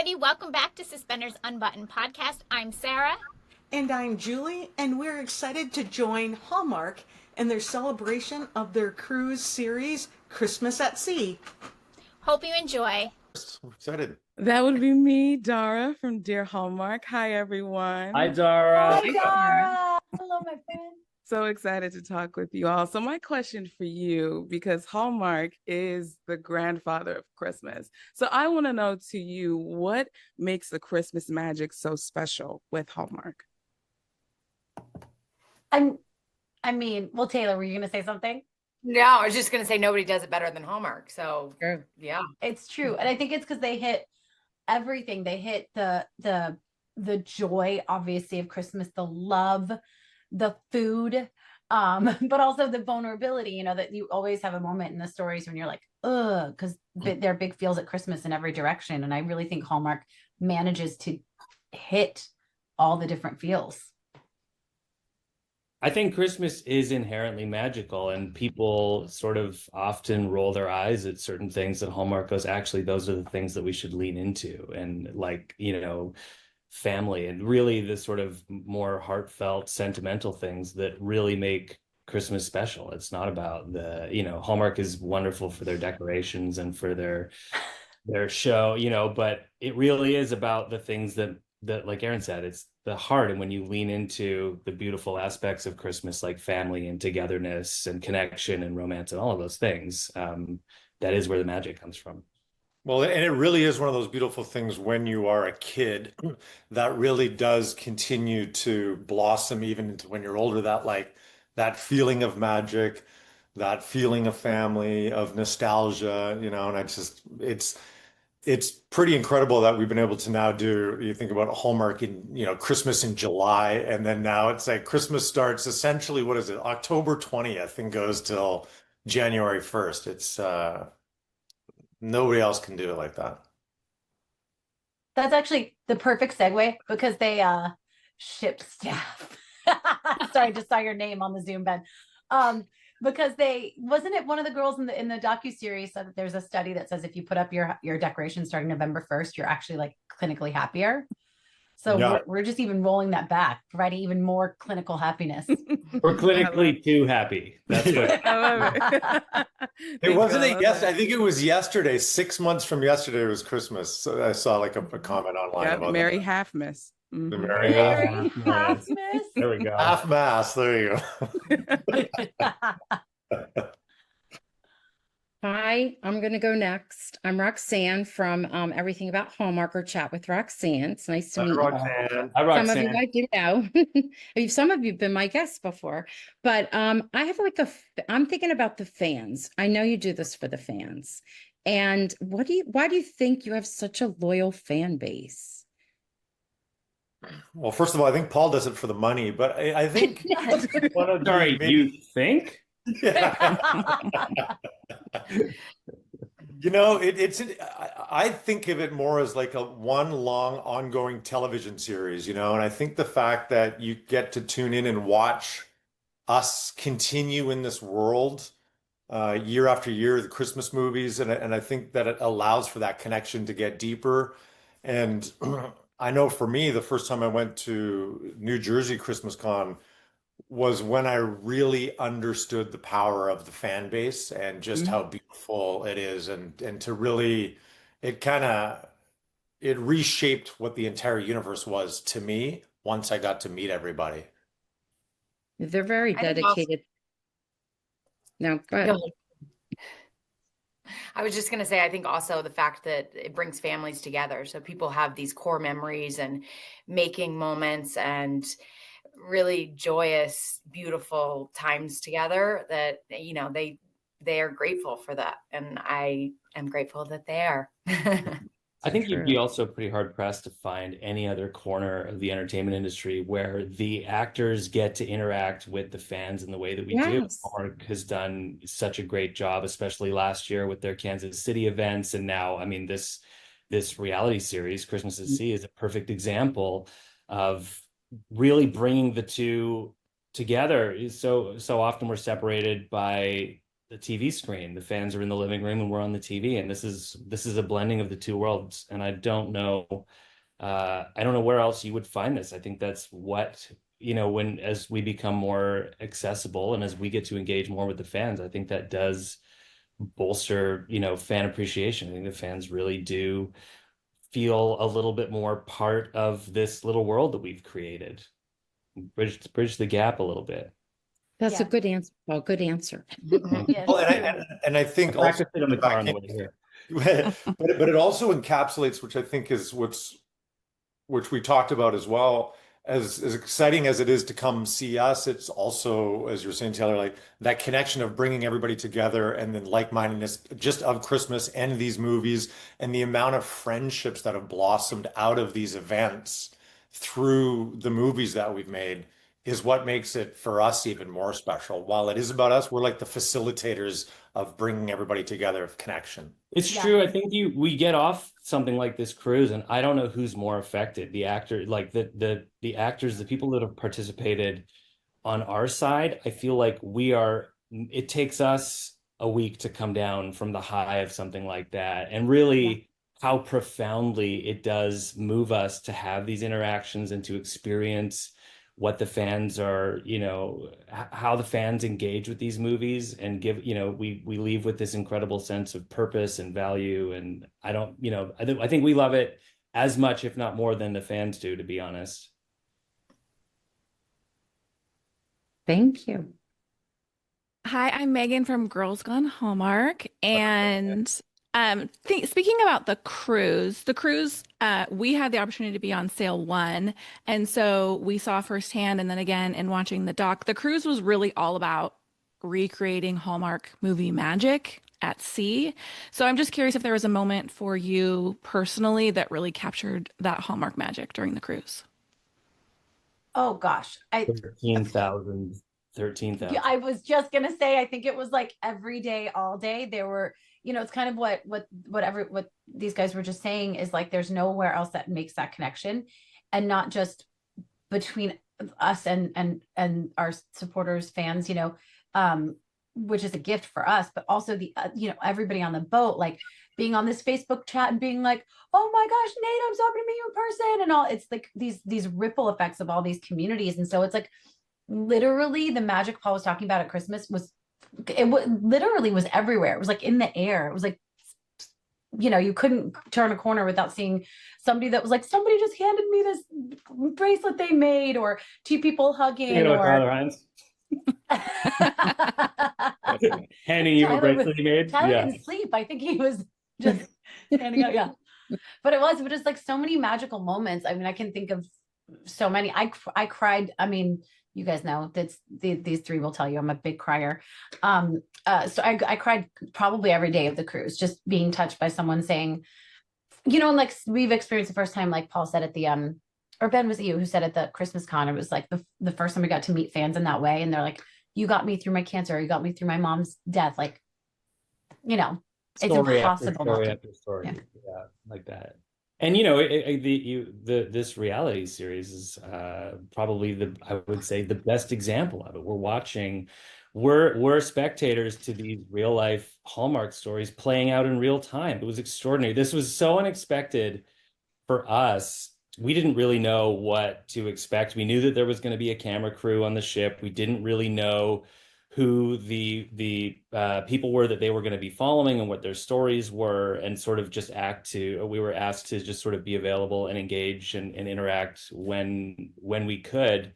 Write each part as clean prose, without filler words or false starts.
everybody. Welcome back to Suspenders Unbuttoned podcast. I'm Sarah. And I'm Julie, and we're excited to join Hallmark in their celebration of their cruise series, Christmas at Sea. Hope you enjoy. I'm excited. That would be me, Dara from Dear Hallmark. Hi, everyone. Hi, Dara. Hi, Dara. Hello, my friend. So excited to talk with you all. So my question for you, because Hallmark is the grandfather of Christmas. So I want to know to you, what makes the Christmas magic so special with Hallmark? Well, Taylor, were you going to say something? No, I was just going to say nobody does it better than Hallmark. So, yeah. It's true. And I think it's because they hit everything. They hit the joy, obviously, of Christmas, the love, the food, but also the vulnerability, that you always have a moment in the stories when you're like, ugh, because there are big feels at Christmas in every direction. And I really think Hallmark manages to hit all the different feels. I think Christmas is inherently magical, and people sort of often roll their eyes at certain things that Hallmark goes, actually, those are the things that we should lean into. And family, and really the sort of more heartfelt, sentimental things that really make Christmas special. It's not about Hallmark is wonderful for their decorations and for their show, but it really is about the things that like Erin said, it's the heart. And when you lean into the beautiful aspects of Christmas, like family and togetherness and connection and romance and all of those things, that is where the magic comes from. Well, and it really is one of those beautiful things when you are a kid that really does continue to blossom even into when you're older, that feeling of magic, that feeling of family, of nostalgia, and it's pretty incredible that we've been able to now do, you think about Hallmark in, Christmas in July, and then now it's like Christmas starts essentially, what is it, October 20th and goes till January 1st. It's, nobody else can do it like that. That's actually the perfect segue because they ship staff. Sorry, I just saw your name on the Zoom, Ben. Because wasn't it one of the girls in the docuseries said that there's a study that says if you put up your decorations starting November 1st, you're actually like clinically happier. So yeah. we're just even rolling that back, providing even more clinical happiness. We're clinically too happy. That's what it wasn't I think it was yesterday. 6 months from yesterday was Christmas. So I saw like a comment online about Merry that. Halfmas. Mm-hmm. The Merry Halfmas. There we go. Half Mass. There you go. Hi, I'm going to go next. I'm Roxanne from Everything About Hallmark or Chat with Roxanne. It's nice to meet Roxanne. Hi, Roxanne. Some of you I do know. Some of you have been my guests before, but I have I'm thinking about the fans. I know you do this for the fans. And why do you think you have such a loyal fan base? Well, first of all, I think Paul does it for the money, but I think Sorry, you think? Yeah. I think of it more as like one long ongoing television series, and I think the fact that you get to tune in and watch us continue in this world year after year, the Christmas movies, and I think that it allows for that connection to get deeper. And I know for me, the first time I went to New Jersey Christmas Con was when I really understood the power of the fan base and just how beautiful it is, and to really, it reshaped what the entire universe was to me once I got to meet everybody. They're very dedicated. No, go ahead. I was just going to say, I think also the fact that it brings families together. So people have these core memories and making moments and really joyous, beautiful times together that, they are grateful for that. And I am grateful that they are. I think you'd be also pretty hard pressed to find any other corner of the entertainment industry where the actors get to interact with the fans in the way that we do. Hallmark has done such a great job, especially last year with their Kansas City events. And now, this reality series, Christmas at Sea, is a perfect example of really bringing the two together. So often we're separated by the TV screen. The fans are in the living room and we're on the TV, and this is a blending of the two worlds. And I don't know where else you would find this. I think that's what, when as we become more accessible and as we get to engage more with the fans, I think that does bolster, fan appreciation. I think the fans really do feel a little bit more part of this little world that we've created. Bridge the gap a little bit. That's a Yeah. good answer. Paul. Good answer. Yes. Well, and I think also Practice it on the car on the way here. but it also encapsulates, which I think is which we talked about as well, as exciting as it is to come see us, it's also, as you're saying, Taylor, like that connection of bringing everybody together and then like-mindedness just of Christmas and these movies and the amount of friendships that have blossomed out of these events through the movies that we've made is what makes it for us even more special. While it is about us, we're like the facilitators of bringing everybody together, of connection. It's Yeah. true. I think we get off something like this cruise, and I don't know who's more affected. The actor, like the actors, the people that have participated on our side. I feel like it takes us a week to come down from the high of something like that, and really how profoundly it does move us to have these interactions and to experience what the fans are, how the fans engage with these movies and give, we leave with this incredible sense of purpose and value. And I think we love it as much, if not more, than the fans do, to be honest. Thank you. Hi, I'm Megan from Girls Gone Hallmark. And speaking about the cruise, we had the opportunity to be on sail 1. And so we saw firsthand, and then again in watching the doc, the cruise was really all about recreating Hallmark movie magic at sea. So I'm just curious if there was a moment for you personally that really captured that Hallmark magic during the cruise. Oh gosh. 13,000. Yeah, I was just gonna say, I think it was like every day, all day. There were, it's kind of what these guys were just saying is like there's nowhere else that makes that connection, and not just between us and our supporters, fans, which is a gift for us, but also the everybody on the boat, like being on this Facebook chat and being like, oh my gosh, Nate, I'm so happy to meet you in person, and all. It's like these ripple effects of all these communities, and so it's like literally the magic Paul was talking about at Christmas literally was everywhere. It was like in the air. It was like, you couldn't turn a corner without seeing somebody that was like, somebody just handed me this bracelet they made, or two people hugging, handing you a bracelet he made. Tyler didn't sleep. I think he was just handing out. Yeah. But it was just like so many magical moments. I mean, I can think of so many. I cried. I mean, you guys know that these three will tell you I'm a big crier. So I cried probably every day of the cruise, just being touched by someone saying, and like we've experienced the first time, like Paul said at the or Ben, was it you who said at the Christmas con, it was like the first time we got to meet fans in that way, and they're like, you got me through my cancer, you got me through my mom's death, like, it's impossible. Story after story, yeah, like that. And this reality series is probably I would say the best example of it. We're spectators to these real life Hallmark stories playing out in real time. It was extraordinary. This was so unexpected for us. We didn't really know what to expect. We knew that there was going to be a camera crew on the ship. We didn't really know who the people were that they were going to be following and what their stories were, and sort of just we were asked to just sort of be available and engage and interact when we could.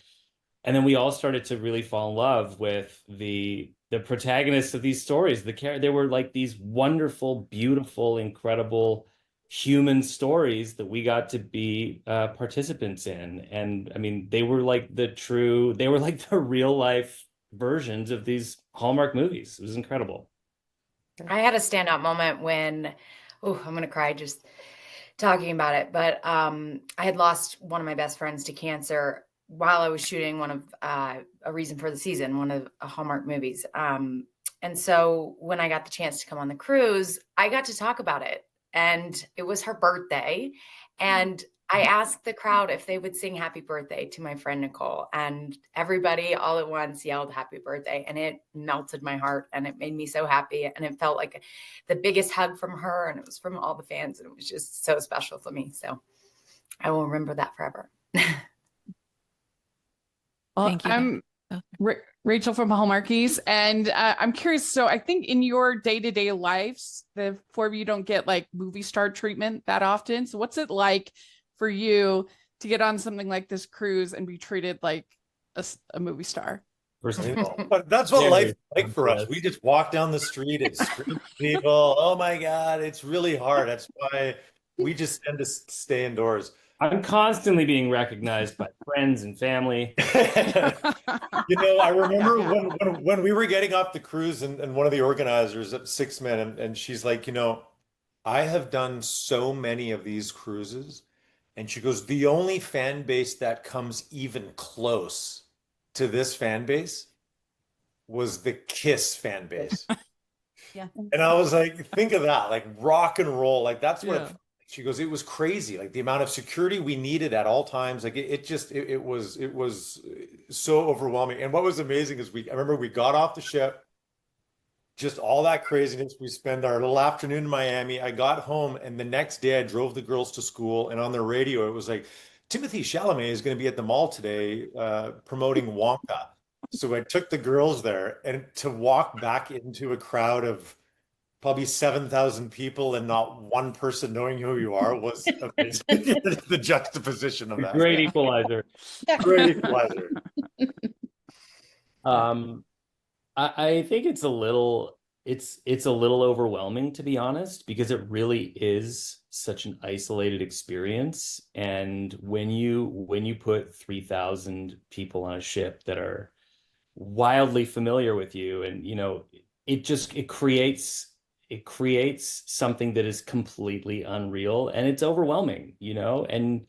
And then we all started to really fall in love with the protagonists of these stories. They were like these wonderful, beautiful, incredible human stories that we got to be participants in. And I mean, they were like the real life versions of these Hallmark movies. It was incredible. I had a standout moment when, I'm going to cry just talking about it, but I had lost one of my best friends to cancer while I was shooting one of A Reason for the Season, one of Hallmark movies. And so when I got the chance to come on the cruise, I got to talk about it, and it was her birthday. And I asked the crowd if they would sing happy birthday to my friend Nicole, and everybody all at once yelled happy birthday, and it melted my heart and it made me so happy. And it felt like the biggest hug from her, and it was from all the fans, and it was just so special for me. So I will remember that forever. Well, Thank you. I'm Rachel from Hallmarkies, and I'm curious. So I think in your day-to-day lives, the four of you don't get like movie star treatment that often. So what's it like for you to get on something like this cruise and be treated like a movie star? First of all, But that's what very life's like for us. impressed. We just walk down the street and scream at people. Oh my God, it's really hard. That's why we just tend to stay indoors. I'm constantly being recognized by friends and family. You know, I remember when we were getting off the cruise and one of the organizers at Six Men, and she's like, you know, I have done so many of these cruises. And she goes, the only fan base that comes even close to this fan base was the Kiss fan base. Yeah. And I was like, think of that, like rock and roll. Like that's what Yeah. she goes, it was crazy. Like the amount of security we needed at all times. Like it was so overwhelming. And what was amazing is I remember we got off the ship, just all that craziness. We spent our little afternoon in Miami. I got home, and the next day I drove the girls to school, and on the radio it was like, Timothy Chalamet is going to be at the mall today promoting Wonka. So I took the girls there, and to walk back into a crowd of probably 7,000 people and not one person knowing who you are was amazing. The juxtaposition of that. Great equalizer. Great equalizer. I think it's a little overwhelming, to be honest, because it really is such an isolated experience. And when you put 3,000 people on a ship that are wildly familiar with you, and you know, it creates something that is completely unreal, and it's overwhelming, you know, and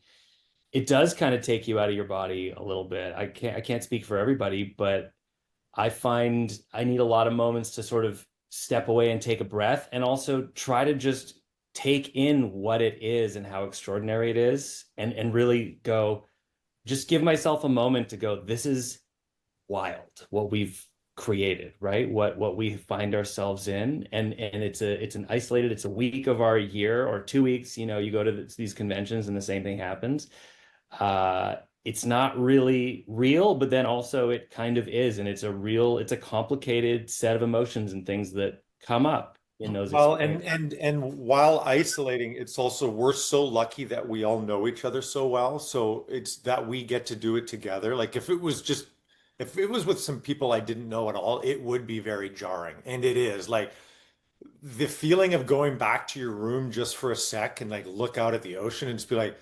it does kind of take you out of your body a little bit. I can't speak for everybody, but I find I need a lot of moments to sort of step away and take a breath, and also try to just take in what it is and how extraordinary it is, and really go, just give myself a moment to go, this is wild what we've created, right? What we find ourselves in, and it's a week of our year or 2 weeks. You know, you go to these conventions and the same thing happens. It's not really real, but then also it kind of is, and it's a complicated set of emotions and things that come up in those Well, experiences. and while isolating, it's also, we're so lucky that we all know each other so well. So it's that we get to do it together. Like if it was with some people I didn't know at all, it would be very jarring. And it is like the feeling of going back to your room just for a sec and like look out at the ocean and just be like,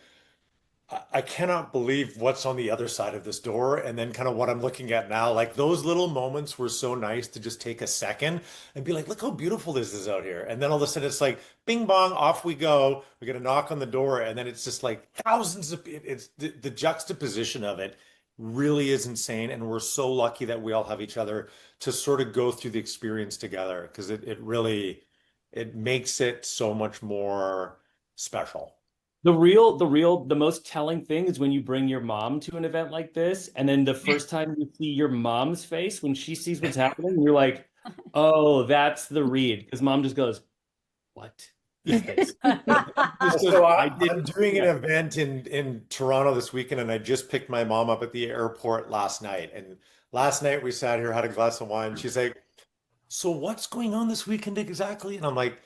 I cannot believe what's on the other side of this door. And then kind of what I'm looking at now, like those little moments were so nice to just take a second and be like, look how beautiful this is out here. And then all of a sudden it's like, bing bong, off we go. We get a knock on the door. And then it's just like thousands of, it's the juxtaposition of it really is insane. And we're so lucky that we all have each other to sort of go through the experience together, because it really, it makes it so much more special. The most telling thing is when you bring your mom to an event like this, and then the first time you see your mom's face when she sees what's happening, you're like, oh, that's the read. Because mom just goes, what is this? So I'm doing an event in Toronto this weekend, and I just picked my mom up at the airport last night. And last night we sat here, had a glass of wine. She's like, so what's going on this weekend exactly? And I'm like,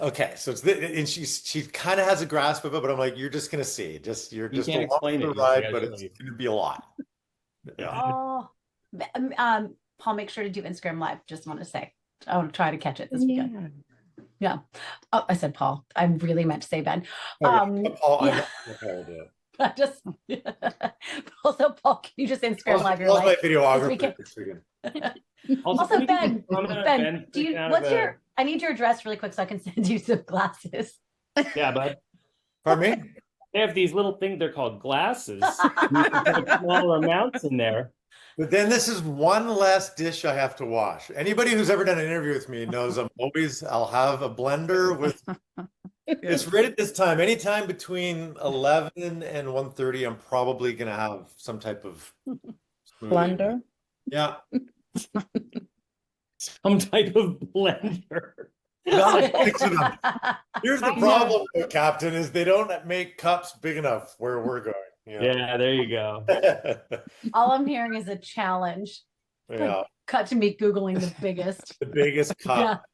okay, so and she kind of has a grasp of it, but I'm like, you're just gonna see, you're You just can't along explain for it. the You ride, gotta but show it's you. gonna be a lot. Yeah. Oh, Paul, make sure to do Instagram Live. Just want to say, I want to try to catch it this weekend. Yeah. Oh, I said Paul. I really meant to say Ben. Paul, I yeah. know what Paul did. I just also, Paul, can you just Instagram Live your Paul's my life videographer weekend? this weekend. Also, can we Ben, just comment on Ben, do you? freaking out What's about- your? I need your address really quick so I can send you some glasses. Yeah, bud. Pardon me? They have these little things, they're called glasses. You can put smaller amounts in there. But then this is one less dish I have to wash. Anybody who's ever done an interview with me knows I'll have a blender with It's right at this time. Anytime between 11 and 1:30, I'm probably gonna have some type of smoothie. Blunder. Yeah. Some type of blender. Not six of them. Here's the I know. problem, though, Captain, is they don't make cups big enough where we're going. Yeah, there you go. All I'm hearing is a challenge. Yeah. Cut to me Googling the biggest. The biggest cup.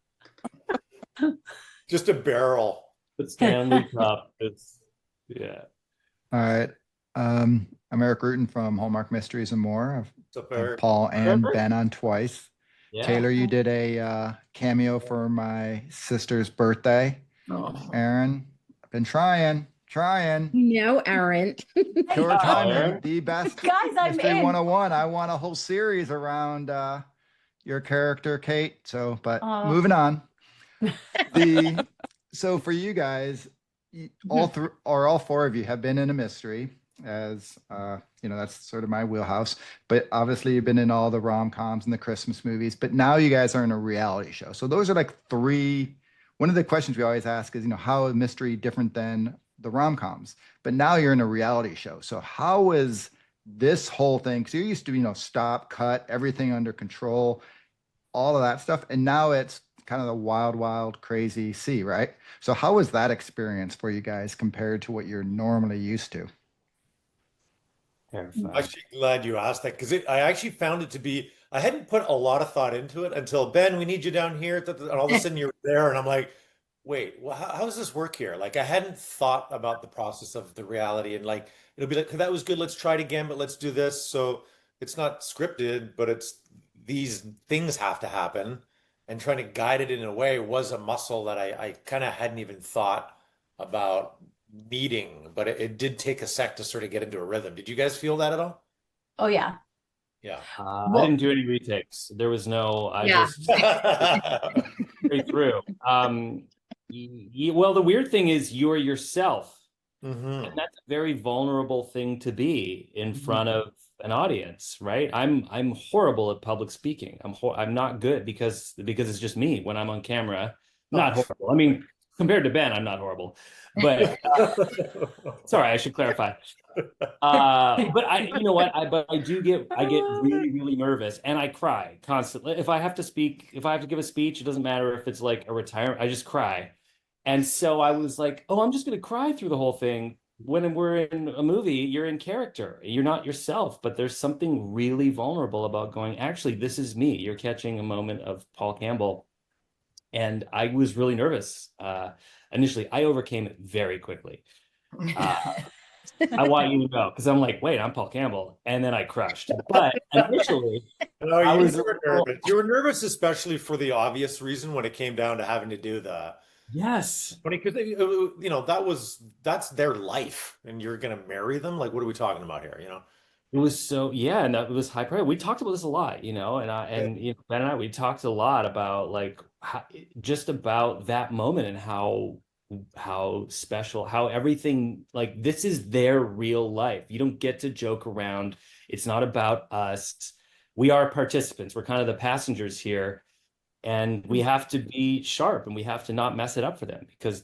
Just a barrel. The Stanley Cup. Yeah. All right. I'm Eric Rutan from Hallmark Mysteries and More. I've What's up, had Eric? Paul and Ben on twice. Yeah. Taylor, you did a cameo for my sister's birthday. Erin, I've been trying. No, Erin. Tour time, Erin. the best Guys, I'm Mystery in. 101. I want a whole series around your character, Kate. So, but Aw. moving on. So for you guys, all four of you have been in a mystery, as that's sort of my wheelhouse. But obviously, you've been in all the rom-coms and the Christmas movies. But now you guys are in a reality show. So those are like three. One of the questions we always ask is, how is mystery different than the rom-coms? But now you're in a reality show. So how is this whole thing? Because you used to, stop, cut, everything under control, all of that stuff, and now it's kind of the wild, wild, crazy sea, right? So how was that experience for you guys compared to what you're normally used to? I'm actually glad you asked that, because I actually found it to be, I hadn't put a lot of thought into it until, Ben, we need you down here. And all of a sudden you're there, and I'm like, wait, well, how does this work here? Like, I hadn't thought about the process of the reality, and like, it'll be like, that was good, let's try it again, but let's do this. So it's not scripted, but it's these things have to happen. And trying to guide it in a way was a muscle that I kind of hadn't even thought about needing, but it did take a sec to sort of get into a rhythm. Did you guys feel that at all? Oh yeah. Yeah. I didn't do any retakes. There was no, I Yeah. just straight through. Well, the weird thing is you're yourself. Mhm. And that's a very vulnerable thing to be in front of an audience, right? I'm horrible at public speaking. I'm not good because it's just me when I'm on camera. Not horrible. I mean, compared to Ben, I'm not horrible. But sorry, I should clarify. But I, you know what? I get really, really nervous, and I cry constantly. If I have to give a speech, it doesn't matter if it's like a retirement, I just cry. And so I was like, oh, I'm just going to cry through the whole thing. When we're in a movie, you're in character. You're not yourself, but there's something really vulnerable about going, actually, this is me. You're catching a moment of Paul Campbell. And I was really nervous. Initially, I overcame it very quickly. I want you to know, because I'm like, wait, I'm Paul Campbell. And then I crushed. But initially, No, I you was were nervous. You were nervous, especially for the obvious reason when it came down to having to do the. Yes. Funny, because that's their life, and you're gonna marry them. Like, what are we talking about here? It was so, yeah, and that was high priority. We talked about this a lot, and Ben and I, we talked a lot about like just about that moment and how special, how everything, like, this is their real life. You don't get to joke around. It's not about us. We are participants. We're kind of the passengers here. And we have to be sharp, and we have to not mess it up for them, because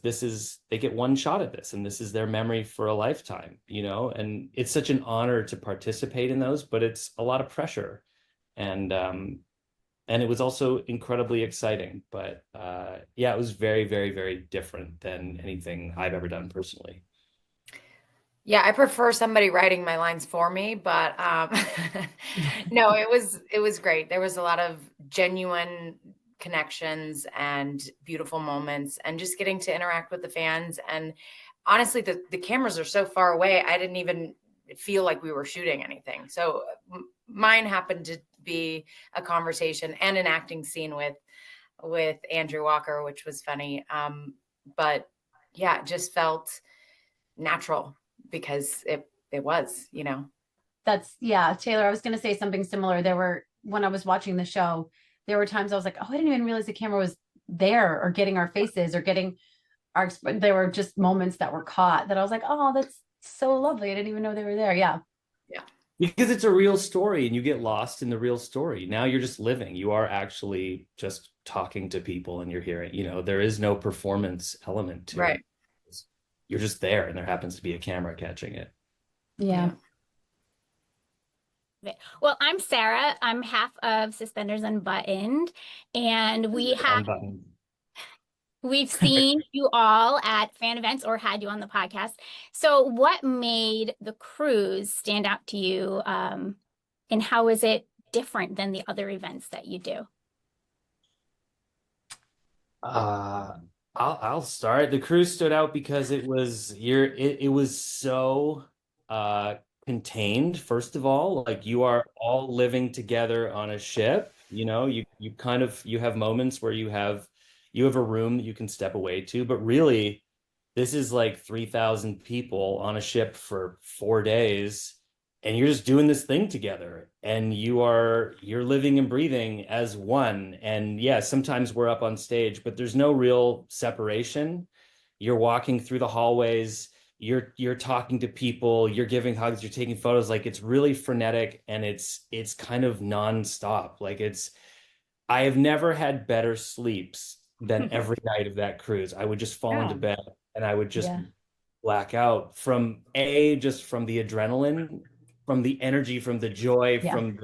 they get one shot at this, and this is their memory for a lifetime, and it's such an honor to participate in those, but it's a lot of pressure. And it was also incredibly exciting, but yeah, it was very, very, very different than anything I've ever done personally. Yeah, I prefer somebody writing my lines for me, but no, it was great. There was a lot of genuine connections and beautiful moments, and just getting to interact with the fans. And honestly, the cameras are so far away, I didn't even feel like we were shooting anything. So mine happened to be a conversation and an acting scene with Andrew Walker, which was funny. But yeah, it just felt natural, because it was, Yeah, Taylor, I was going to say something similar. When I was watching the show, there were times I was like, oh, I didn't even realize the camera was there, or getting our faces, or getting there were just moments that were caught that I was like, oh, that's so lovely. I didn't even know they were there. Yeah. Yeah. Because it's a real story, and you get lost in the real story. Now you're just living. You are actually just talking to people, and you're hearing, there is no performance element to it. you're just there and there happens to be a camera catching it. Yeah. Well, I'm Sarah. I'm half of Suspenders Unbuttoned, and Unbuttoned. we've seen you all at fan events or had you on the podcast. So what made the cruise stand out to you, and how is it different than the other events that you do? I'll start. The cruise stood out because it was so contained. First of all, like you are all living together on a ship. You know, you have moments where you have a room that you can step away to, but really this is like 3,000 people on a ship for 4 days, and you're just doing this thing together, and you're living and breathing as one. And yeah, sometimes we're up on stage, but there's no real separation. You're walking through the hallways, you're talking to people, you're giving hugs, you're taking photos. Like it's really frenetic, and it's kind of nonstop. Like I have never had better sleeps than every night of that cruise. I would just fall into bed and I would just black out from just from the adrenaline, from the energy, from the joy, from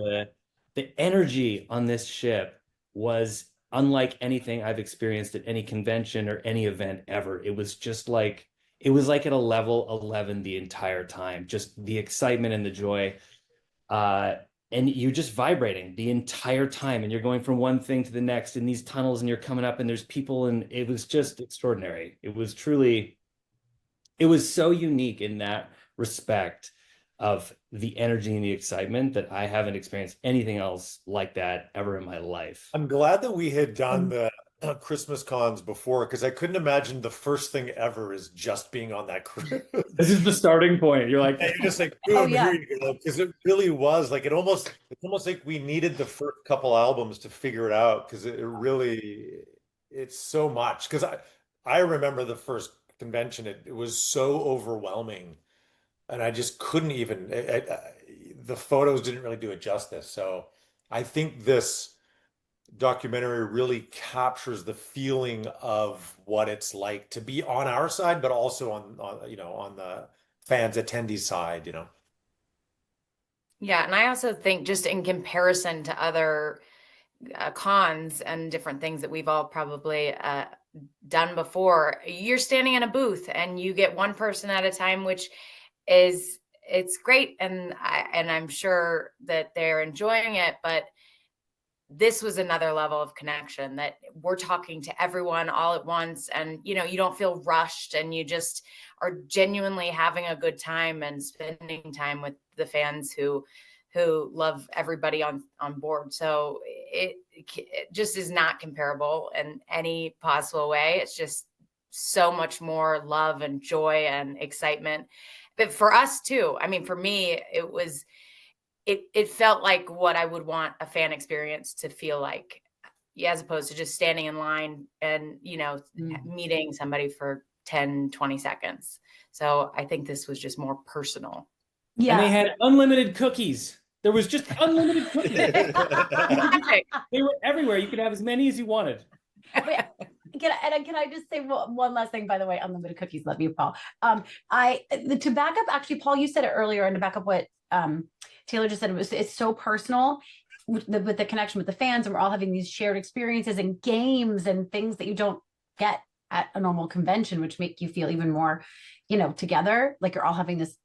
the energy on this ship was unlike anything I've experienced at any convention or any event ever. It was like at a level 11 the entire time, just the excitement and the joy. And you're just vibrating the entire time, and you're going from one thing to the next in these tunnels, and you're coming up and there's people, and it was just extraordinary. It was so unique in that respect of the energy and the excitement that I haven't experienced anything else like that ever in my life. I'm glad that we had done the Christmas cons before, because I couldn't imagine the first thing ever is just being on that cruise. This is the starting point. You're like, and you're just like, boom, here you go. Because it really was like, it's almost like we needed the first couple albums to figure it out, because it's so much. Because I remember the first convention, it was so overwhelming, and I just couldn't even, the photos didn't really do it justice. So I think this documentary really captures the feeling of what it's like to be on our side, but also on the fans attendees side, Yeah, and I also think just in comparison to other cons and different things that we've all probably done before, you're standing in a booth and you get one person at a time, which it's great, and I'm sure that they're enjoying it, but this was another level of connection, that we're talking to everyone all at once, and you don't feel rushed, and you just are genuinely having a good time and spending time with the fans who love everybody on board. So it just is not comparable in any possible way. It's just so much more love and joy and excitement. But for us too, I mean, for me, it felt like what I would want a fan experience to feel like, as opposed to just standing in line and, meeting somebody for 10, 20 seconds. So I think this was just more personal. Yeah. And they had unlimited cookies. There was just unlimited cookies. They were everywhere. You could have as many as you wanted. Wait, can I just say one last thing, by the way, unlimited cookies. Love you, Paul. To back up, actually, Paul, you said it earlier, and to back up what Taylor just said, it's so personal with the connection with the fans, and we're all having these shared experiences and games and things that you don't get at a normal convention, which make you feel even more, together, like you're all having this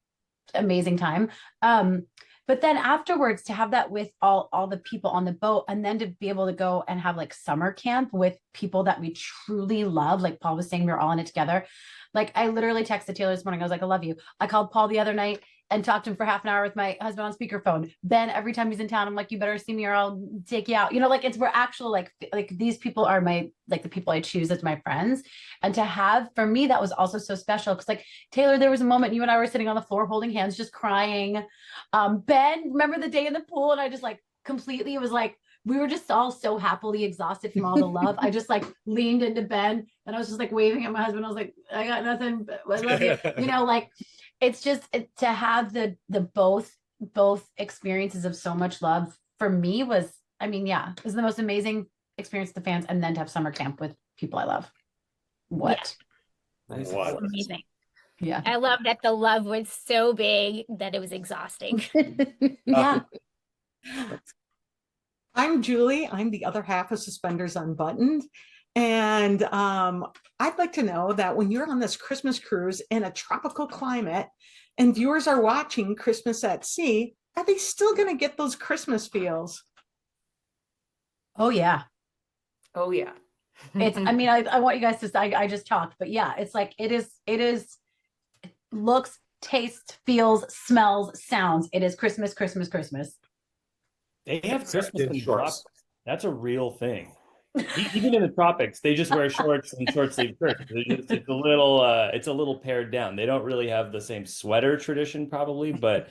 amazing time. But then afterwards, to have that with all the people on the boat, and then to be able to go and have like summer camp with people that we truly love, like Paul was saying, we were all in it together. Like I literally texted Taylor this morning. I was like, I love you. I called Paul the other night and talked to him for half an hour with my husband on speakerphone. Ben, every time he's in town, I'm like, you better see me or I'll take you out. We're actual, like these people are the people I choose as my friends. And to have, for me, that was also so special. Cause like Taylor, there was a moment you and I were sitting on the floor holding hands, just crying. Ben, remember the day in the pool? And I just like completely, it was like, we were just all so happily exhausted from all the love. I just like leaned into Ben and I was just like waving at my husband. I was like, I got nothing, but I love you. It's just to have the both experiences of so much love for me was the most amazing experience with the fans, and then to have summer camp with people I love. What? Amazing. Yeah. I love that the love was so big that it was exhausting. Yeah. I'm Julie. I'm the other half of Suspenders Unbuttoned. And I'd like to know that when you're on this Christmas cruise in a tropical climate and viewers are watching Christmas at Sea, are they still going to get those Christmas feels? Oh yeah. Oh yeah. It's, I mean, I want you guys to, I just talked, but yeah, it's like, it is looks, tastes, feels, smells, sounds. It is Christmas, Christmas, Christmas. They have Christmas in in shorts. tropics. That's a real thing. Even in the tropics, they just wear shorts and short sleeve shirts. It's a little pared down. They don't really have the same sweater tradition, probably, but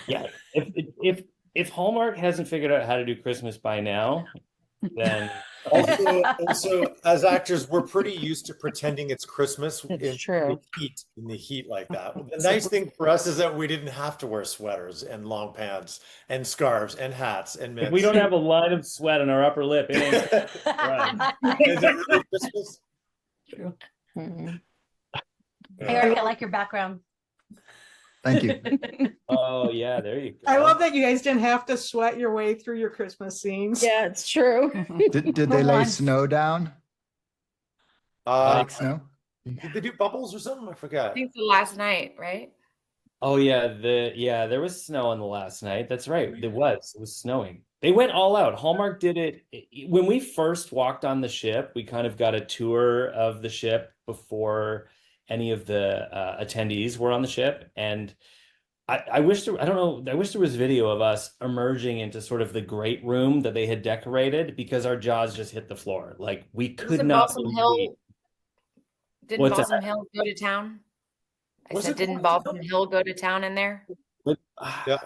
yeah, if Hallmark hasn't figured out how to do Christmas by now, then Also, as actors, we're pretty used to pretending it's Christmas It's true. in the heat like that. The nice thing for us is that we didn't have to wear sweaters and long pants and scarves and hats and mitts. if we don't have a line of sweat on our upper lip, it ain't right. Is that really Christmas? True. Mhm. Eric, I like your background. Thank you. Oh yeah, there you go. I love that you guys didn't have to sweat your way through your Christmas scenes. Yeah, it's true. Did they lay snow down? Fake snow? Did they do bubbles or something? I I forgot. think the last night, right? Oh yeah, there was snow on the last night. That's right. It was snowing. They went all out. Hallmark did it when we first walked on the ship. We kind of got a tour of the ship before any of the attendees were on the ship, and I wish there, I don't know, I wish there was video of us emerging into sort of the great room that they had decorated, because our jaws just hit the floor. Like we could Wasn't not Balsam believe. Hill? Didn't What's Balsam that? Hill go to town? I Was said, it didn't Balsam Balsam Hill go to town in there? But Yeah.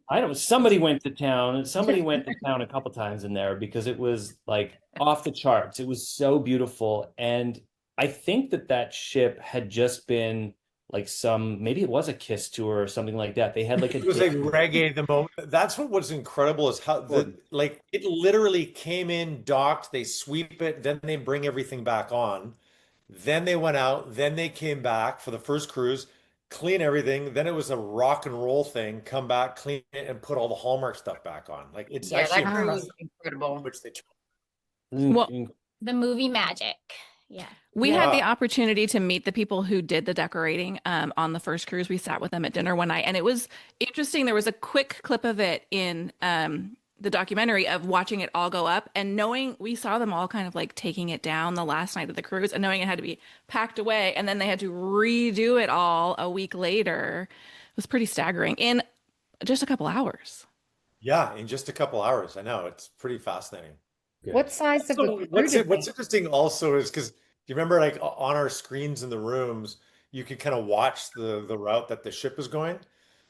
I don't, somebody went to town, somebody went to town a couple times in there, because it was like off the charts. It was so beautiful. And I think that ship had just been like maybe it was a Kiss tour or something like that. They had like It was like reggae the moment. That's what was incredible is how like it literally came in, docked, they sweep it, then they bring everything back on. Then they went out, then they came back for the first cruise, clean everything. Then it was a rock and roll thing, come back, clean it, and put all the Hallmark stuff back on. Like it's Yeah, actually that crew impressive was incredible. which they Well, The movie magic. Yeah. we Yeah. had the opportunity to meet the people who did the decorating on the first cruise. We sat with them at dinner one night, and it was interesting. There was a quick clip of it in the documentary of watching it all go up, and knowing we saw them all kind of like taking it down the last night of the cruise, and knowing it had to be packed away, and then they had to redo it all a week later. It was pretty staggering in just a couple hours. Yeah, in just a couple hours. I know it's pretty fascinating. What size of So a crew did what's they- interesting also is because you remember like on our screens in the rooms, you could kind of watch the route that the ship is going.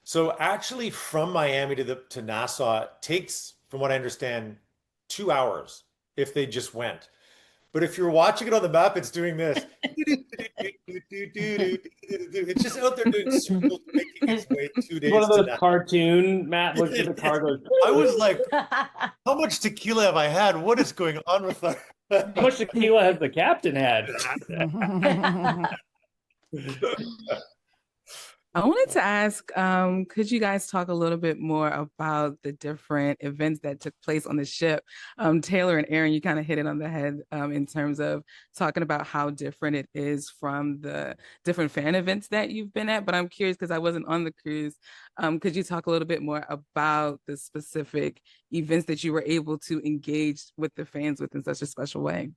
So actually from Miami to Nassau it takes, from what I understand, 2 hours if they just went. But if you're watching it on the map, it's doing this. It's just out there doing circles, making its way 2 days one of to those Nassau. cartoon Matt looks at the car goes, I was like, how much tequila have I had? What is going on with our how much tequila has the captain had? I wanted to ask, could you guys talk a little bit more about the different events that took place on the ship? Taylor and Erin, you kind of hit it on the head in terms of talking about how different it is from the different fan events that you've been at. But I'm curious because I wasn't on the cruise. Could you talk a little bit more about the specific events that you were able to engage with the fans with in such a special way?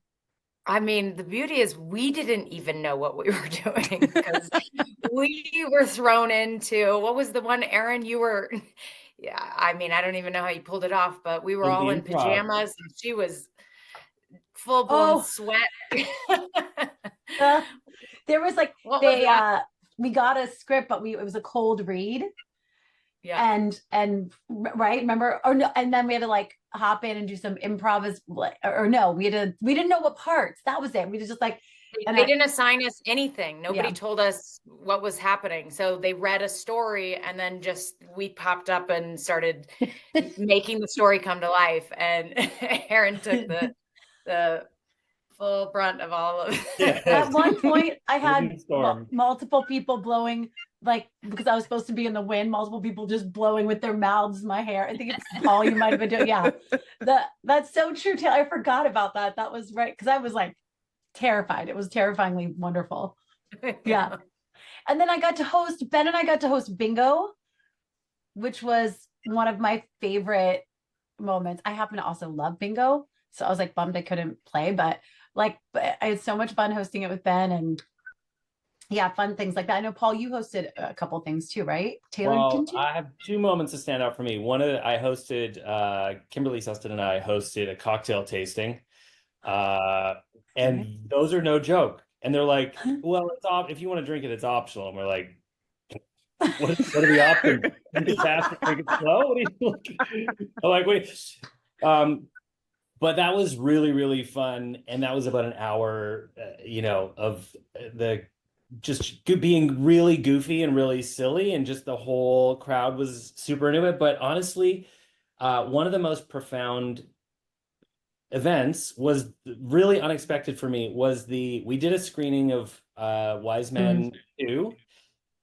I mean, the beauty is we didn't even know what we were doing because we were thrown into, what was the one, Erin, you were, yeah, I mean, I don't even know how you pulled it off, but we were The all in improv. pajamas and she was full blown Oh. sweat. There was like What was that? we got a script, but it was a cold read. Yeah. And right, remember, or no, and then we had to like hop in and do some improv or no, we didn't know what parts. That was it. We just like, and They didn't assign us anything. Nobody Yeah. told us what was happening. So they read a story and then we popped up and started making the story come to life. And Erin took the full brunt of all of Yeah. At one point, I had Wind storm. multiple people blowing, like, because I was supposed to be in the wind, multiple people just blowing with their mouths in my hair. I think it's Paul, you might have been doing, yeah. That's so true, Taylor. I forgot about that. That was right, because I was like terrified. It was terrifyingly wonderful. Yeah. And then Ben and I got to host bingo, which was one of my favorite moments. I happen to also love bingo. So I was like bummed I couldn't play, but I had so much fun hosting it with Ben, and yeah, fun things like that. I know, Paul, you hosted a couple things too, right? Taylor, Well, didn't you? I have two moments to stand out for me. I hosted, Kimberly Sustin and I hosted a cocktail tasting. And those are no joke. And they're like, well, if you want to drink it, it's optional. And we're like, what are the options? Drink it fast or drink it slow? What are you looking? I'm like, wait. But that was really, really fun. And that was about an hour, of the just being really goofy and really silly. And just the whole crowd was super into it. But honestly, one of the most profound events was really unexpected for me we did a screening of Wise Men 2.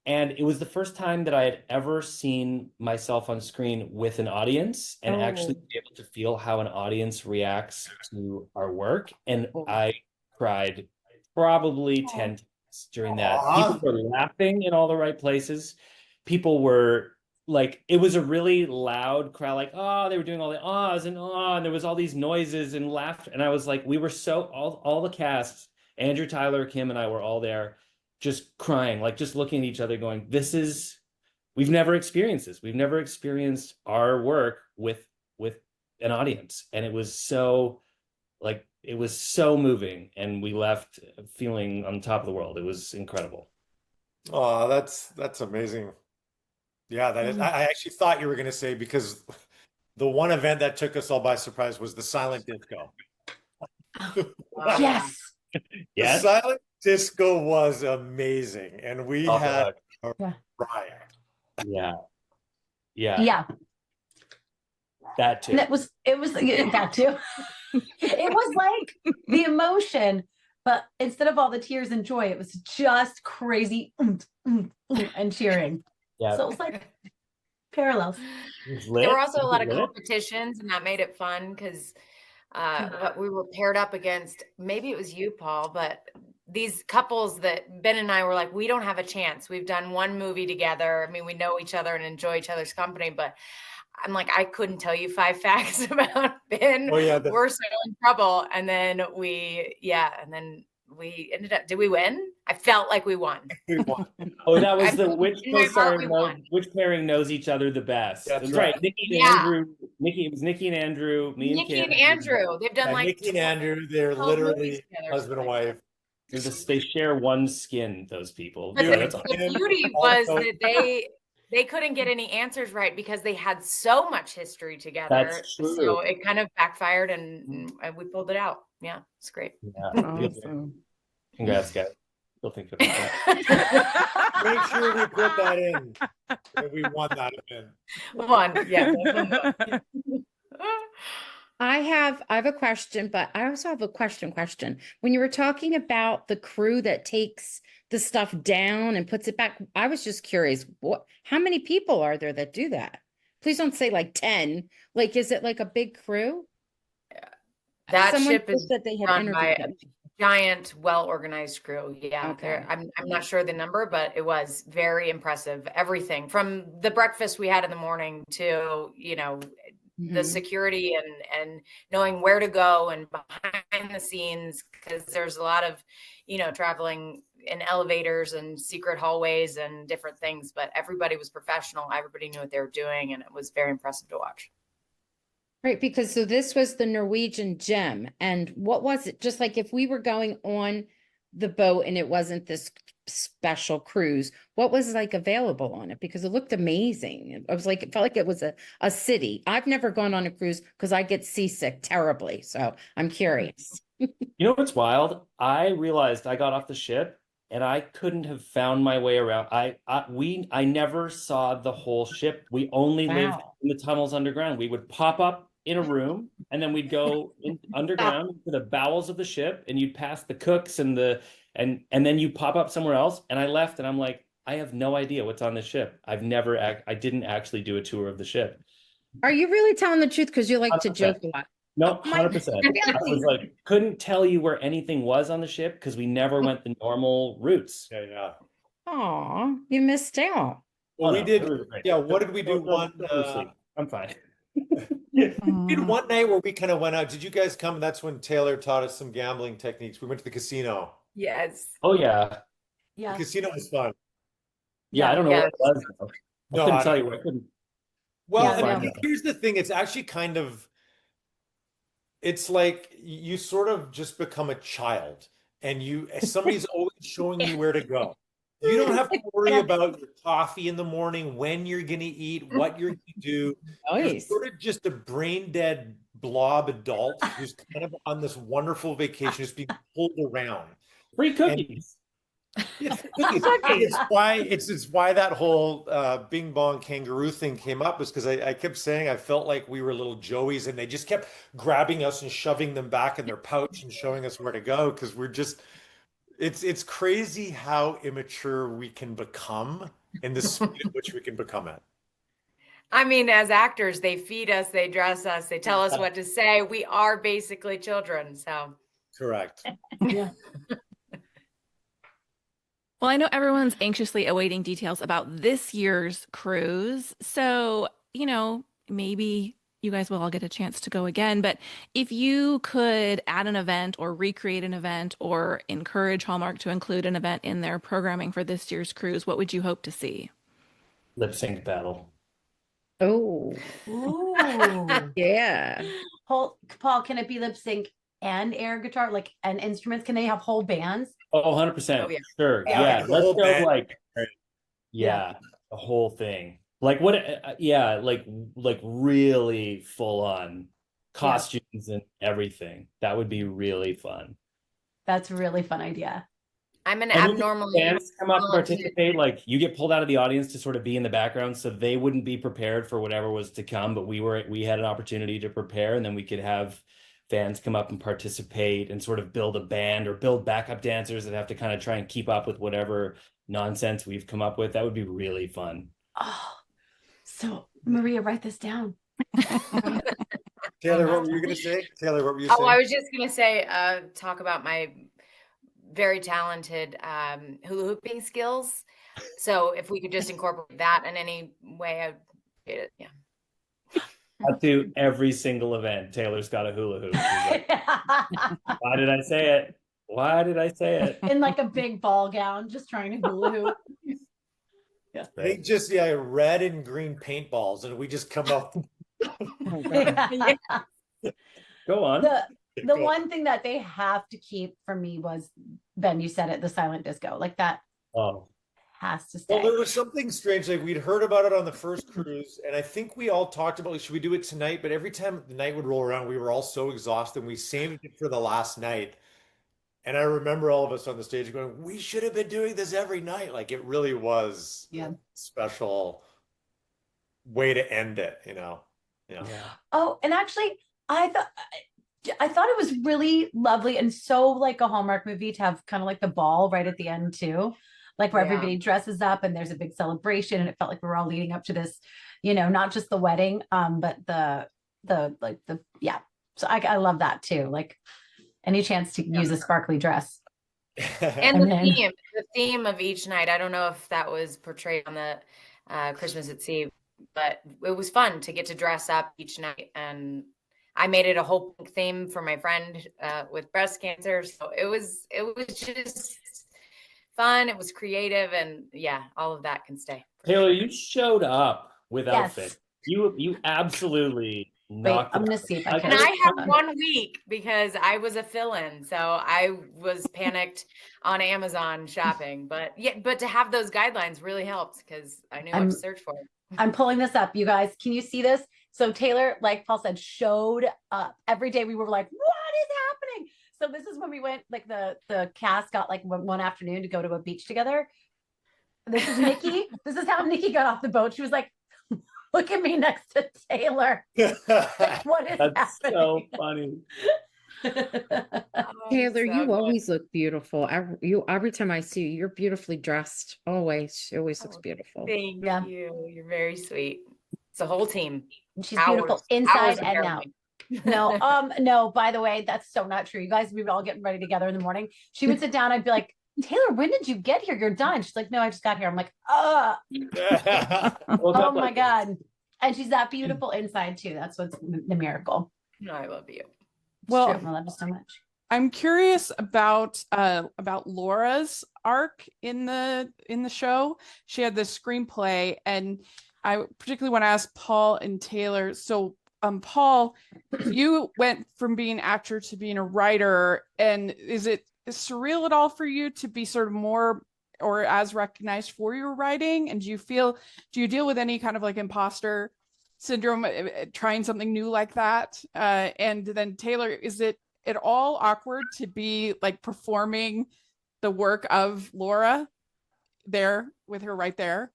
And it was the first time that I had ever seen myself on screen with an audience and actually be able to feel how an audience reacts to our work. And I cried probably 10 times during that. People were laughing in all the right places. People were like, it was a really loud crowd, like, oh, they were doing all the ahs and and there was all these noises and laughter. And I was like, we were all the cast, Andrew, Tyler, Kim, and I were all there just crying, like just looking at each other going, we've never experienced this. We've never experienced our work with an audience. And it was so moving. And we left feeling on top of the world. It was incredible. Oh, that's amazing. Yeah, that is. I actually thought you were going to say, because the one event that took us all by surprise was the silent disco. Yes. The silent disco was amazing, and we had a riot. Yeah. That too. And it was that too. It was like the emotion, but instead of all the tears and joy, it was just crazy and cheering. Yeah. So it was like parallels. There were also a lot of competitions, and that made it fun because we were paired up against, maybe it was you, Paul, but these couples that Ben and I were like, we don't have a chance. We've done one movie together. I mean, we know each other and enjoy each other's company, but I'm like, I couldn't tell you 5 facts about Ben. Oh, yeah, we're so in trouble. And then we ended up, did we win? I felt like we won. We won. Oh, that was the which In my heart, co-star which pairing knows each other the best. That's right. right. Nikki and Andrew. It was Nikki and Andrew. Nikki and Andrew. They've done like Nikki and Andrew, they're 12 literally movies together. husband and wife. They share one skin, those people. But So the, that's the beauty was that they couldn't get any answers right because they had so much history together. That's true. So it kind of backfired, and we pulled it out. Yeah, it's great. Yeah. Awesome. Congrats, guys. Still think about that. Make sure we put that in. That we won that event. One, yeah. I have a question, but I also have a question. When you were talking about the crew that takes the stuff down and puts it back, I was just curious, how many people are there that do that? Please don't say like 10. Like, is it like a big crew? That Someone ship said is that they had run by interviewed a them. giant, well-organized crew. Yeah, Okay. I'm not sure the number, but it was very impressive. Everything from the breakfast we had in the morning to, the security and knowing where to go and behind the scenes, because there's a lot of, traveling in elevators and secret hallways and different things, but everybody was professional. Everybody knew what they were doing, and it was very impressive to watch. Right, because so this was the Norwegian Gem, and what was it? Just like if we were going on the boat and it wasn't this special cruise, what was like available on it? Because it looked amazing. I was like, it felt like it was a city. I've never gone on a cruise because I get seasick terribly, so I'm curious. You know what's wild? I realized I got off the ship and I couldn't have found my way around. I never saw the whole ship. We only lived in the tunnels underground. We would pop up in a room, and then we'd go underground to the bowels of the ship, and you'd pass the cooks and and then you pop up somewhere else. And I left, and I'm like, I have no idea what's on this ship. I didn't actually do a tour of the ship. Are you really telling the truth? Because you like to 100%. joke a lot. No, Oh my 100%. I was like, couldn't tell you where anything was on the ship because we never went the normal routes. Yeah. Aw, you missed out. Well, we no, did. it was great. Yeah. What did we do? Don't sleep. I'm fine. We did one night where we kind of went out. Did you guys come? That's when Taylor taught us some gambling techniques. We went to the casino. Yes. Oh yeah. Yeah. The casino was fun. Yeah, I don't know Yeah. what it was, though. No, I couldn't I tell don't you. I couldn't. Well, Yeah, and no. I think here's the thing. It's actually kind of, it's like you sort of just become a child, and somebody's always showing you where to go. You don't have to worry about your coffee in the morning, when you're going to eat, what you're going to do. You're Nice. sort of just a brain dead blob adult who's kind of on this wonderful vacation, just being pulled around. Free cookies. It's why that whole Bing Bong kangaroo thing came up, is because I kept saying I felt like we were little Joeys, and they just kept grabbing us and shoving them back in their pouch and showing us where to go, because we're just it's crazy how immature we can become in the speed at which we can become it. I mean, as actors, they feed us, they dress us, they tell us what to say. We are basically children. So Correct. Yeah. Well, I know everyone's anxiously awaiting details about this year's cruise. So, maybe you guys will all get a chance to go again. But if you could add an event or recreate an event or encourage Hallmark to include an event in their programming for this year's cruise, what would you hope to see? Lip sync battle. Oh, Ooh. yeah. Paul, can it be lip sync and air guitar, like, and instruments? Can they have whole bands? Oh, 100%. Oh, yeah. Sure. Yeah, Yeah. the Let's whole go band. like, yeah, the whole thing. Like what? Yeah, like really full on costumes and everything. That would be really fun. That's a really fun idea. I'm an And you abnormally get fans come up and talented- participate. Like you get pulled out of the audience to sort of be in the background, so they wouldn't be prepared for whatever was to come. But we had an opportunity to prepare, and then we could have fans come up and participate and sort of build a band or build backup dancers that have to kind of try and keep up with whatever nonsense we've come up with. That would be really fun. Oh, so Maria, write this down. Taylor, what were you going to say? Taylor, what were you Oh, saying? I was just going to say, talk about my very talented hula hooping skills. So if we could just incorporate that in any way, I'd appreciate it. Yeah. I'll do every single event. Taylor's got a hula hoop. She's like, why did I say it? Why did I say it? In like a big ball gown, just trying to hula hoop. I think just red and green paintballs, and we just come up. Go on. The one thing that they have to keep from me was, Ben, you said it, the silent disco. Like that Oh, has to stay. Well, there was something strange. Like we'd heard about it on the first cruise, and I think we all talked about, like, should we do it tonight? But every time the night would roll around, we were all so exhausted. We saved it for the last night. And I remember all of us on the stage going, "We should have been doing this every night." Like it really was Yeah. a special way to end it, Yeah. Oh, and actually, I thought it was really lovely and so like a Hallmark movie to have kind of like the ball right at the end too, like where Yeah. everybody dresses up and there's a big celebration, and it felt like we were all leading up to this, not just the wedding, but yeah. So I love that too. Like any chance to use a sparkly dress. And And the then- theme of each night, I don't know if that was portrayed on the Christmas at Sea, but it was fun to get to dress up each night. And I made it a whole pink theme for my friend with breast cancer. So it was just fun. It was creative, and yeah, all of that can stay. Taylor, you showed up with Yes. outfit. You absolutely Wait, knocked I'm it gonna out. see if I Like, can. And I had 1 week because I was a fill-in, so I was panicked on Amazon shopping. But to have those guidelines really helped because I knew what I'm- to search for. I'm pulling this up, you guys. Can you see this? So Taylor, like Paul said, showed up every day. We were like, what is happening? So this is when we went, like the cast got like one afternoon to go to a beach together. This is Nikki. This is how Nikki got off the boat. She was like, look at me next to Taylor. What is That's so happening? funny. Taylor, so you good. always look beautiful. Every time I see you, you're beautifully dressed. Always. She always looks Oh, beautiful. Thank Yeah. you. You're very sweet. It's a whole team. She's beautiful Hours inside of and out. hairline. No, by the way, that's so not true. You guys, we were all getting ready together in the morning. She would sit down. I'd be like, Taylor, when did you get here? You're done. She's like, no, I just got here. I'm like, Woke oh up my like this. God. And she's that beautiful inside too. That's what's the miracle. No, I love you. It's Well, true. I love you so much. I'm curious about Laura's arc in the show. She had this screenplay, and I particularly want to ask Paul and Taylor. So, Paul, you went from being an actor to being a writer, and is it surreal at all for you to be sort of more or as recognized for your writing? And do you deal with any kind of like imposter syndrome trying something new like that? And then Taylor, is it at all awkward to be like performing the work of Laura there with her right there?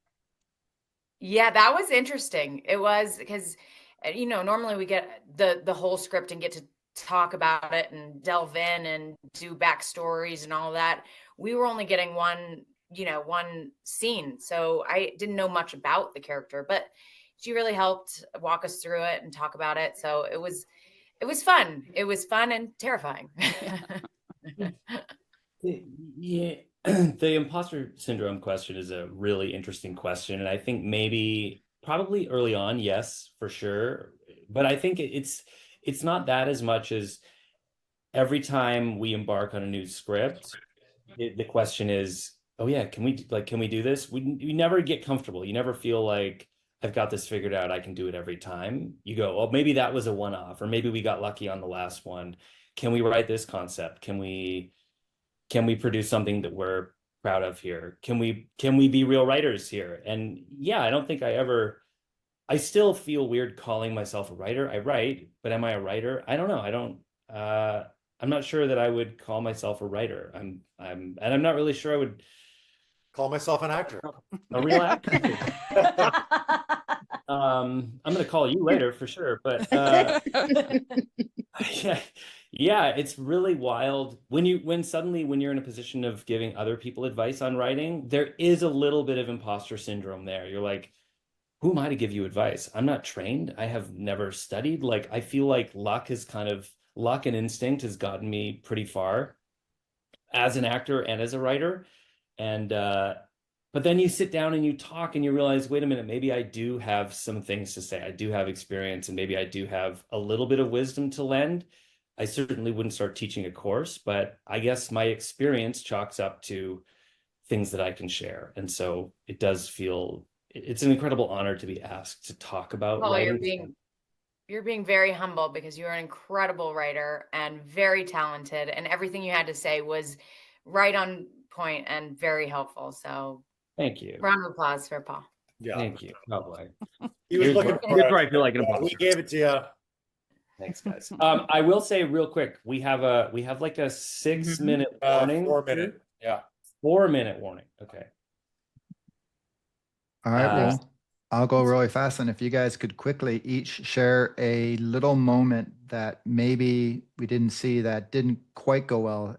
Yeah, that was interesting. It was because, normally we get the whole script and get to talk about it and delve in and do backstories and all that. We were only getting one scene. So I didn't know much about the character, but she really helped walk us through it and talk about it. So it was fun. It was fun and terrifying. Yeah, the imposter syndrome question is a really interesting question. And I think probably early on, yes, for sure. But I think it's not that as much as every time we embark on a new script, the question is, oh yeah, can we do this? We never get comfortable. You never feel like I've got this figured out. I can do it every time. You go, oh, maybe that was a one-off, or maybe we got lucky on the last one. Can we write this concept? Can we produce something that we're proud of here? Can we be real writers here? And yeah, I don't think I still feel weird calling myself a writer. I write, but am I a writer? I don't know. I'm not sure that I would call myself a writer. And I'm not really sure I would Call myself an actor. a real actor. I'm going to call you later for sure, but yeah, it's really wild when suddenly when you're in a position of giving other people advice on writing, there is a little bit of imposter syndrome there. You're like, who am I to give you advice? I'm not trained. I have never studied. Like, I feel like luck and instinct has gotten me pretty far as an actor and as a writer. And but then you sit down and you talk and you realize, wait a minute, maybe I do have some things to say. I do have experience, and maybe I do have a little bit of wisdom to lend. I certainly wouldn't start teaching a course, but I guess my experience chalks up to things that I can share. And so it's an incredible honor to be asked to talk about Well, writing. you're being very humble because you're an incredible writer and very talented, and everything you had to say was right on point and very helpful. So Thank you. round of applause for Paul. Yeah. Thank you. Oh boy. He was looking for Here's it. where I feel like an Yeah, imposter. we gave it to you. Thanks, guys. I will say real quick, we have like a 6-minute warning. 4-minute. Yeah. 4-minute warning. Okay. All right, well, I'll go really fast. And if you guys could quickly each share a little moment that maybe we didn't see that didn't quite go well,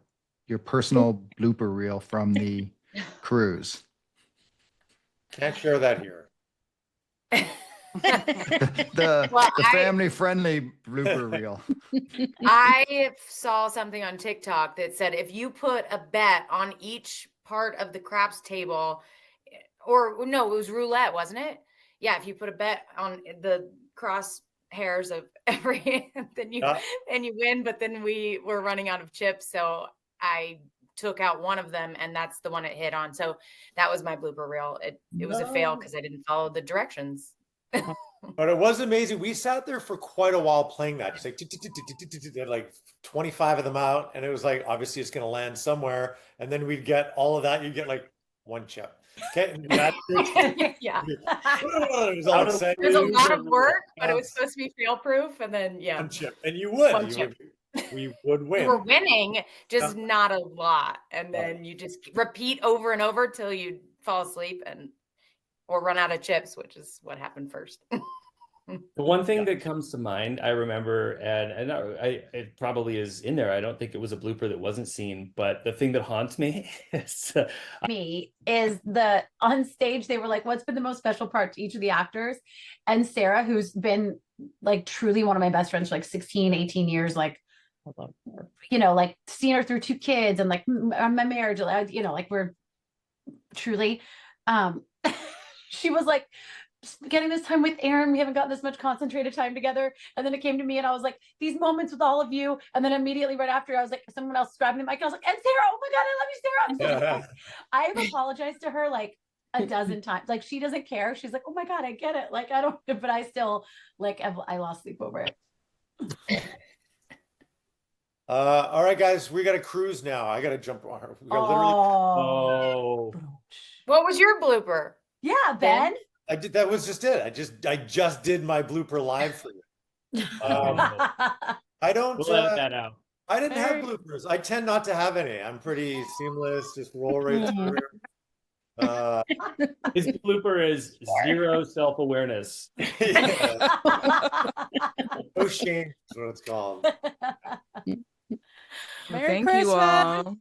your personal blooper reel from the cruise. Can't share that here. the family-friendly blooper reel. I saw something on TikTok that said if you put a bet on each part of the craps table, or no, it was roulette, wasn't it? Yeah, if you put a bet on the cross hairs of every, then you win. But then we were running out of chips, so I took out one of them, and that's the one it hit on. So that was my blooper reel. It was a fail because I didn't follow the directions. But it was amazing. We sat there for quite a while playing that. Just like 25 of them out, and it was like obviously it's going to land somewhere, and then we'd get all of that. You get like one chip. Okay, Yeah. It was all exciting. There's a lot of work, but it was supposed to be fail-proof, and then One chip, and you would. We would win. You were winning, just not a lot, and then you just repeat over and over till you fall asleep, and or run out of chips, which is what happened first. The one thing that comes to mind, I remember, and it probably is in there. I don't think it was a blooper that wasn't seen, but the thing that haunts me is the on stage they were like, what's been the most special part to each of the actors? And Sarah, who's been like truly one of my best friends for like 16, 18 years, like, you know, like seeing her through 2 kids and like my marriage, you know, like we're truly, she was like, getting this time with Erin, we haven't gotten this much concentrated time together. And then it came to me and I was like, these moments with all of you. And then immediately right after, I was like, someone else grabbed me the mic and I was like, and Sarah, oh my God, I love you, Sarah. I'm so I've apologized to her like a dozen times. Like she doesn't care. She's like, oh my God, I get it. Like I don't, but I still like, I lost sleep over it. All right, guys, we got a cruise now. I got to jump on her. We got oh. What was your blooper? Yeah, Ben. I did. That was just it. I just did my blooper live for you. I don't. We'll edit that out. I didn't have bloopers. I tend not to have any. I'm pretty seamless. Just roll right through. His blooper is zero self-awareness. No shame is what it's called. Thank you all.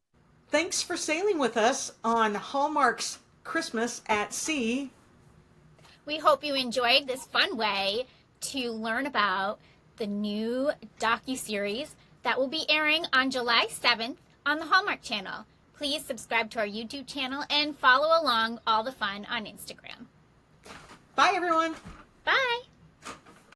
Thanks for sailing with us on Hallmark's Christmas at Sea. We hope you enjoyed this fun way to learn about the new docuseries that will be airing on July 7th on the Hallmark Channel. Please subscribe to our YouTube channel and follow along all the fun on Instagram. Bye, everyone. Bye.